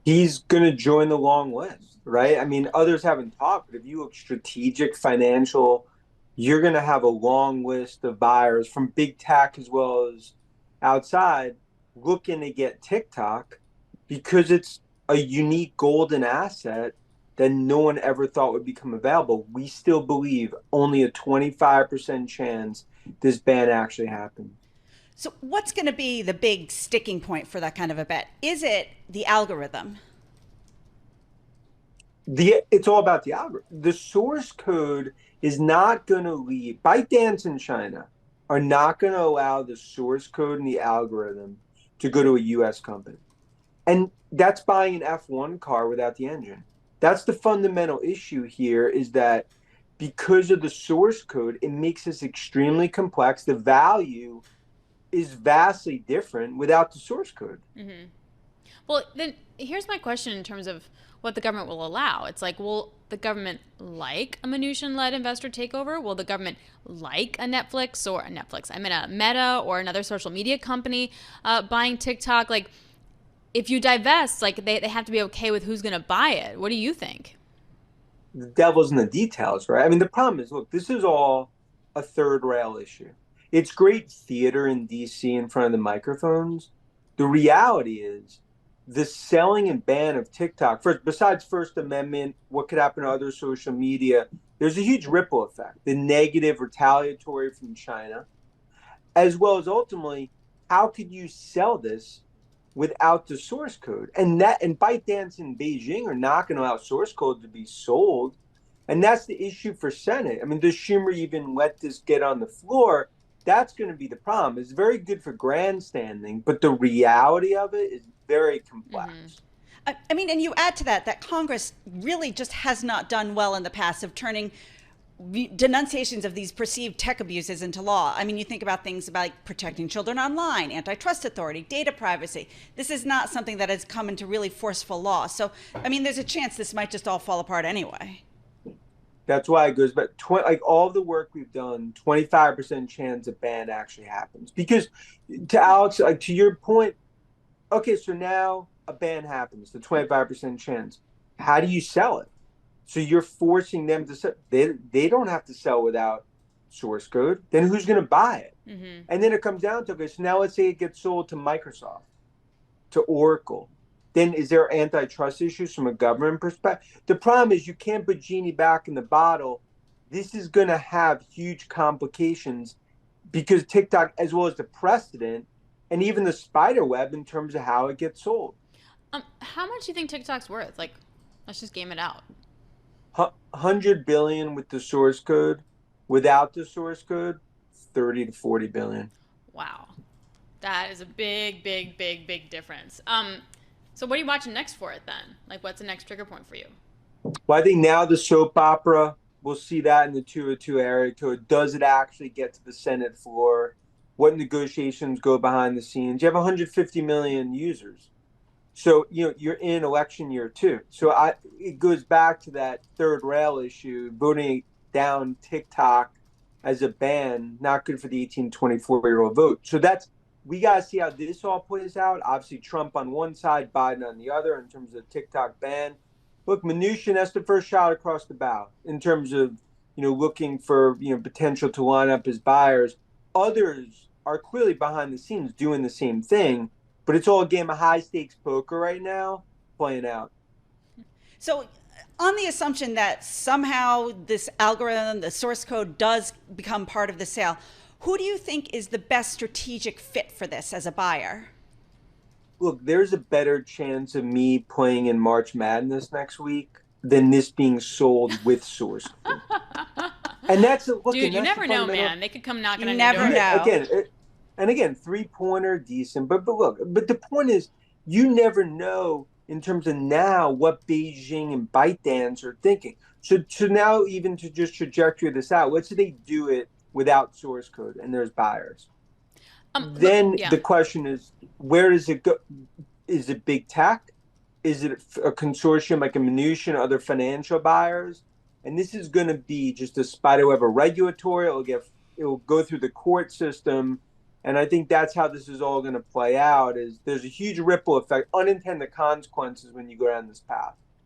He's going to join the long list, right? I mean, others haven't talked, but if you look strategic, financial, you're going to have a long list of buyers from big tech as well as outside looking to get TikTok because it's a unique golden asset that no one ever thought would become available. We still believe only a 25% chance this ban actually happened. So, what's going to be the big sticking point for that kind of a bet? Is it the algorithm? It's all about the algorithm. The source code is not going to leave. ByteDance in China are not going to allow the source code and the algorithm to go to a US company. And that's buying an F1 car without the engine. That's the fundamental issue here is that because of the source code, it makes this extremely complex. The value is vastly different without the source code. Hmm. Well, then here's my question in terms of what the government will allow. It's like, will the government like a Mnuchin-led investor takeover? Will the government like a Netflix or a Netflix? I mean, a Meta or another social media company buying TikTok? Like, if you divest, like they have to be okay with who's going to buy it. What do you think? The devil's in the details, right? I mean, the problem is, look, this is all a third rail issue. It's great theater in DC in front of the microphones. The reality is the selling and ban of TikTok, first, besides First Amendment, what could happen to other social media, there's a huge ripple effect, the negative retaliatory from China, as well as ultimately, how could you sell this without the source code? And ByteDance in Beijing are not going to allow source code to be sold. And that's the issue for Senate. I mean, does Schumer even let this get on the floor? That's going to be the problem. It's very good for grandstanding, but the reality of it is very Mm-hmm. complex. I mean, and you add to that that Congress really just has not done well in the past of turning denunciations of these perceived tech abuses into law. I mean, you think about things about like protecting children online, antitrust authority, data privacy. This is not something that has come into really forceful law. So, I mean, there's a chance this might just all fall apart anyway. That's why it goes, but like all the work we've done, 25% chance a ban actually happens. Because to Alex, like to your point, okay, so now a ban happens, the 25% chance. How do you sell it? So you're forcing them to sell. They don't have to sell without source code. Then who's going to buy it? Mm-hmm. And then it comes down to, okay, so now let's say it gets sold to Microsoft, to Oracle. Then is there antitrust issues from a government perspective? The problem is you can't put genie back in the bottle. This is going to have huge complications because TikTok, as well as the precedent and even the spider web in terms of how it gets sold. How much do you think TikTok's worth? Like, let's just game it out. 100 billion with the source code. Without the source code, 30 to 40 billion. Wow, that is a big, big, big, big difference. So what are you watching next for it then? Like, what's the next trigger point for you? Well, I think now the soap opera, we'll see that in the 202 area code. Does it actually get to the Senate floor? What negotiations go behind the scenes? You have 150 million users. So, you're in election year too. So it goes back to that third rail issue, voting down TikTok as a ban, not good for the 18 to 24-year-old vote. So we got to see how this all plays out. Obviously, Trump on one side, Biden on the other in terms of the TikTok ban. Look, Mnuchin, that's the first shot across the bow in terms of, looking for, potential to line up as buyers. Others are clearly behind the scenes doing the same thing, but it's all a game of high stakes poker right now, playing out. So, on the assumption that somehow this algorithm, the source code, does become part of the sale, who do you think is the best strategic fit for this as a buyer? Look, there's a better chance of me playing in March Madness next week than this being sold with source code. And Dude, you that's the never know, fundamental. man. They could come knocking You on your never door. Yeah, know. again, and again, 3-pointer, decent. But look, but the point is, you never know in terms of now what Beijing and ByteDance are thinking. So now, even to just trajectory this out, let's say they do it without source code and there's buyers. Then Yeah. the question is, where does it go? Is it big tech? Is it a consortium like a Mnuchin, other financial buyers? And this is going to be just a spider web of regulatory. It will go through the court system. And I think that's how this is all going to play out. Is there's a huge ripple effect, unintended consequences when you go down this path.